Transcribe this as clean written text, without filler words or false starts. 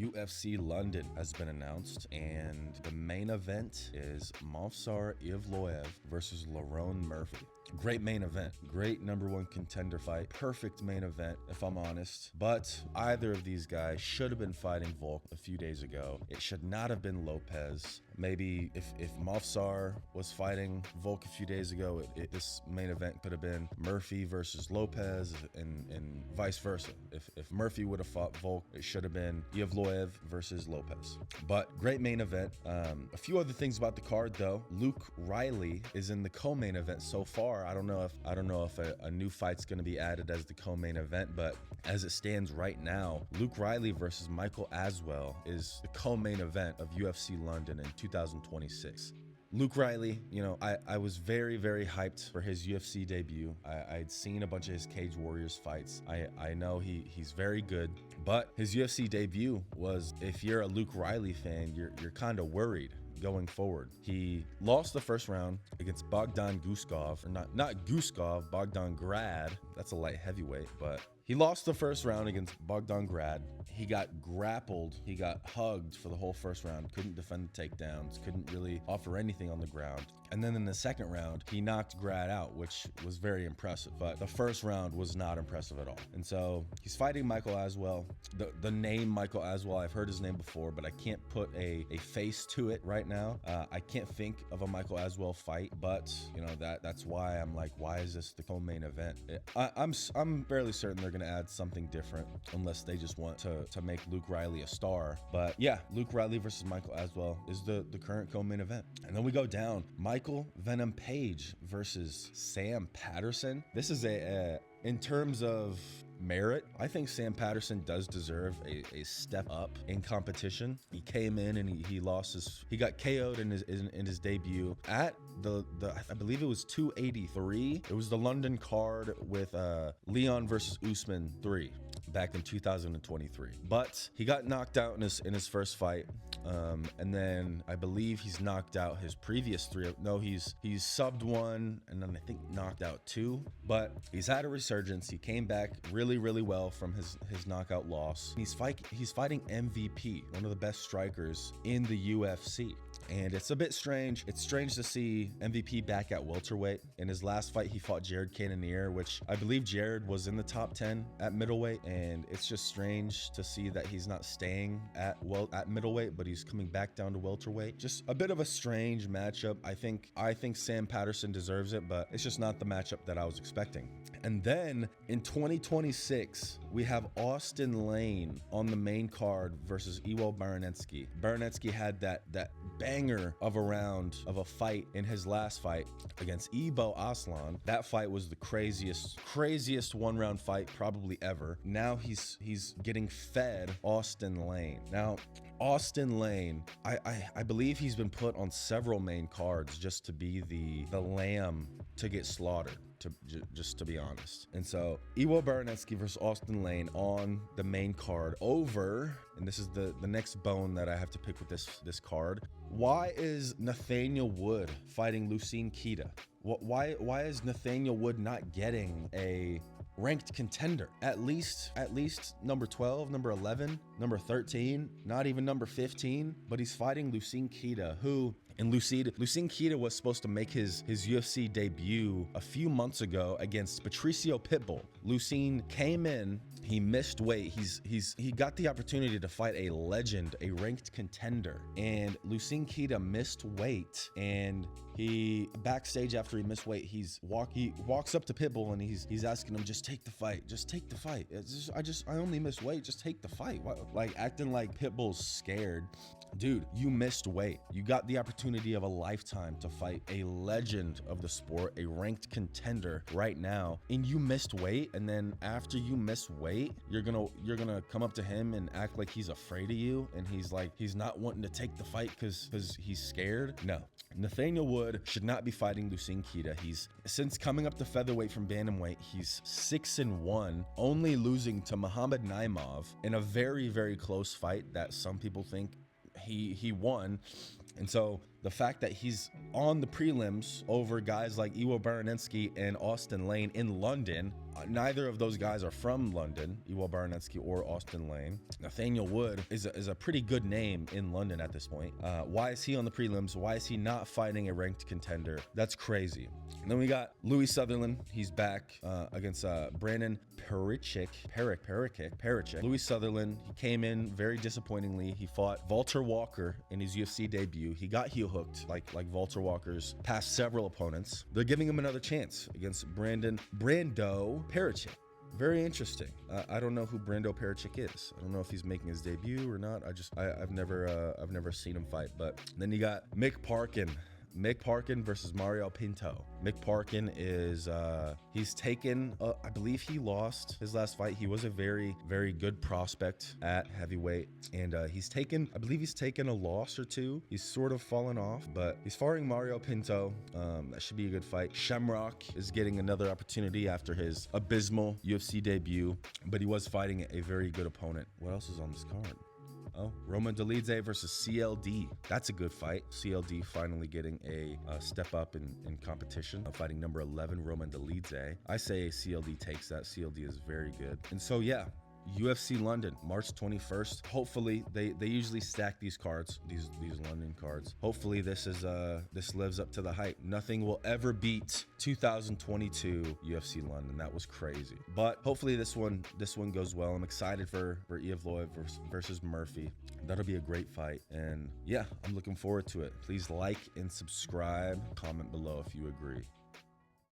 UFC London has been announced, and the main event is Movsar Evloev versus Lerone Murphy. Great main event, great number one contender fight, perfect main event if I'm honest. But either of these guys should have been fighting Volk a few days ago. It should not have been Lopez. Maybe if Movsar was fighting Volk a few days ago, this main event could have been Murphy versus Lopez and vice versa. If Murphy would have fought Volk, it should have been Evloev versus Lopez. But great main event. A few other things about the card though. Luke Riley is in the co-main event so far. I don't know if a new fight's going to be added as the co-main event, but as it stands right now, Luke Riley versus Michael Aswell is the co-main event of UFC London in 2026. Luke Riley, I was very, very hyped for his UFC debut. I'd seen a bunch of his Cage Warriors fights. I know he's very good, but his UFC debut was, if you're a Luke Riley fan, you're kind of worried going forward. He lost the first round against Bogdan Guskov, or not Guskov, Bogdan Grad. That's a light heavyweight, but he lost the first round against Bogdan Grad. He got grappled. He got hugged for the whole first round. Couldn't defend the takedowns. Couldn't really offer anything on the ground. And then in the second round, he knocked Grad out, which was very impressive. But the first round was not impressive at all. And so he's fighting Michael Aswell. The name Michael Aswell, I've heard his name before, but I can't put a face to it right now. I can't think of a Michael Aswell fight, but that's why I'm like, why is this the co-main event? I'm fairly certain they're gonna add something different, unless they just want to make Luke Riley a star. But yeah, Luke Riley versus Michael Aswell is the current co-main event. And then we go down, Michael Venom Page versus Sam Patterson. This is in terms of merit, I think Sam Patterson does deserve a step up in competition. He came in and he got KO'd in his debut at the I believe it was 283. It was the London card with Leon versus Usman 3 back in 2023. But he got knocked out in his first fight. And then I believe he's knocked out his previous three. No, he's subbed one and then I think knocked out two. But he's had a resurgence. He came back really, really well from his knockout loss. He's fighting MVP, one of the best strikers in the UFC. And it's a bit strange. It's strange to see MVP back at welterweight. In his last fight, he fought Jared Cannonier, which I believe Jared was in the top 10 at middleweight. And it's just strange to see that he's not staying at middleweight, but he's coming back down to welterweight. Just a bit of a strange matchup. I think Sam Patterson deserves it, but it's just not the matchup that I was expecting. And then in 2026, we have Austin Lane on the main card versus Iwo Baranetsky. Baranetsky had that banger of a fight in his last fight against Ibo Aslan. That fight was the craziest one-round fight probably ever. Now he's getting fed Austin Lane. Now, Austin Lane, I believe he's been put on several main cards just to be the lamb to get slaughtered. Just to be honest. And so Iwo Baranetsky versus Austin Lane on the main card over, and this is the next bone that I have to pick with this card. Why is Nathaniel Wood fighting Lucene Kita? Why is Nathaniel Wood not getting a ranked contender? At least number 12, number 11, number 13, not even number 15, but he's fighting Lucene Kita, who Lucene Kita was supposed to make his UFC debut a few months ago against Patricio Pitbull. Lucene came in, he missed weight. He got the opportunity to fight a legend, a ranked contender, and Lucene Kita missed weight. And he backstage after he missed weight, he walks up to Pitbull and he's asking him, just take the fight, I only missed weight, just take the fight. Like acting like Pitbull's scared. Dude, you missed weight. You got the opportunity of a lifetime to fight a legend of the sport, a ranked contender right now, and you missed weight. And then after you miss weight, you're gonna come up to him and act like he's afraid of you, and he's not wanting to take the fight because he's scared. No, Nathaniel Wood should not be fighting Lucene Kita. He's, since coming up to featherweight from bantamweight, he's 6-1, only losing to Muhammad Naimov in a very, very close fight that some people think he won. And so the fact that he's on the prelims over guys like Iwo Baranetsky and Austin Lane in London, Neither of those guys are from London, Iwo Baranetsky or Austin Lane. Nathaniel Wood is a pretty good name in London at this point. Why is he on the prelims? Why is he not fighting a ranked contender? That's crazy. And then we got Louis Sutherland. He's back against Brandon Pericic. Louis Sutherland, he came in very disappointingly. He fought Walter Walker in his UFC debut. He got heel hooked like Walter Walker's past several opponents. They're giving him another chance against Brando Pericic. Very interesting. I don't know who Brando Pericic is. I don't know if he's making his debut or not. I've never seen him fight. But then you got Mick Parkin versus Mario Pinto. Mick Parkin is, he's taken, I believe he lost his last fight. He was a very, very good prospect at heavyweight. And I believe he's taken a loss or two. He's sort of fallen off, but he's fighting Mario Pinto. That should be a good fight. Shamrock is getting another opportunity after his abysmal UFC debut, but he was fighting a very good opponent. What else is on this card? Oh, Roman Dolidze versus CLD. That's a good fight. CLD finally getting a step up in competition. Fighting number 11, Roman Dolidze. I say CLD takes that. CLD is very good. And so, yeah, UFC London, March 21st. Hopefully, they usually stack these cards, these London cards. Hopefully, this lives up to the hype. Nothing will ever beat 2022 UFC London. That was crazy. But hopefully, this one goes well. I'm excited for Evloev versus Murphy. That'll be a great fight. And yeah, I'm looking forward to it. Please like and subscribe. Comment below if you agree.